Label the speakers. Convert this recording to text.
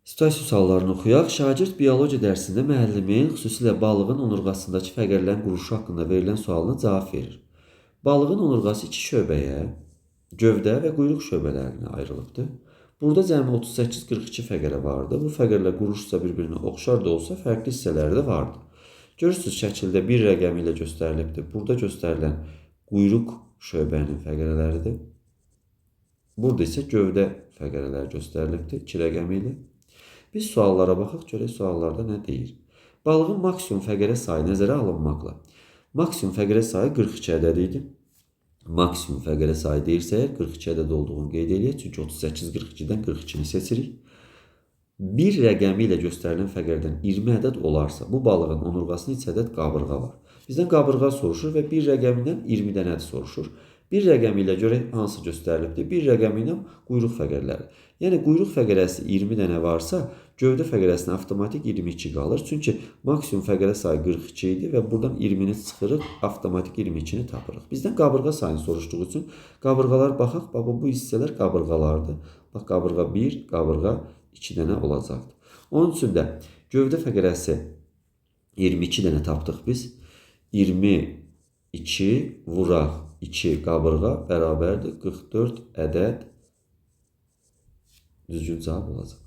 Speaker 1: Situasiya suallarını oxuyaq. Şagird biologiya dərsində müəllimin xüsusilə balığın onurğasındakı fəqərlərin quruluşu haqqında verilən sualına cavab verir. Balığın onurğası iki şöbəyə, gövdə və quyruq şöbələrinə ayrılıbdır. Burada cəmi 38-42 fəqərə vardır. Bu fəqərlər quruluşsa bir-birinə oxşar da olsa, fərqli hissələri də vardır. Görürsünüz, şəkildə bir rəqəmi ilə göstərilibdir. Burada göstərilən quyruq şöbənin fəqərələridir. Burada isə gövdə fəqərələri göstərilibdir 2 rəqəmi ilə. Biz suallara baxaq, görək suallarda nə deyir. Balığın maksimum fəqərə sayı nəzərə alınmaqla. Maksimum fəqərə sayı 42 ədəd idi. Maksimum fəqərə sayı deyirsə, 42 ədəd olduğunu qeyd edək. Çünki 38-42-dən 42-ni seçirik. Bir rəqəmi ilə göstərilən fəqərdən 20 ədəd olarsa, bu balığın onurğasında 3 ədəd qabırğa var. Bizdən qabırğa soruşur və bir rəqəmindən 20 dənədir soruşur. Bir rəqəmi ilə görək hansı göstərilibdir. Bir rəqəmi ilə quyruq fəqərləri. Yəni quyruq fəqərəsi 20 dənə varsa, gövdə fəqərəsinə avtomatik 22 qalır. Çünki maksimum fəqərə sayı 42 idi və buradan 20-ni çıxırıq, avtomatik 22-ni tapırıq. Bizdən qabırğa sayını soruşduğu üçün qabırğalar baxaq. Bax, bu hissələr qabırğalardır. Bax, qabırğa 1, qabırğa 2 dənə olacaqdır. Onun üçün də gövdə fəqərəsi 22 dənə tapdıq biz. 22 vuraq 2 qabırğa bərabərdir 44 ədəd düzgün cavab olacaq.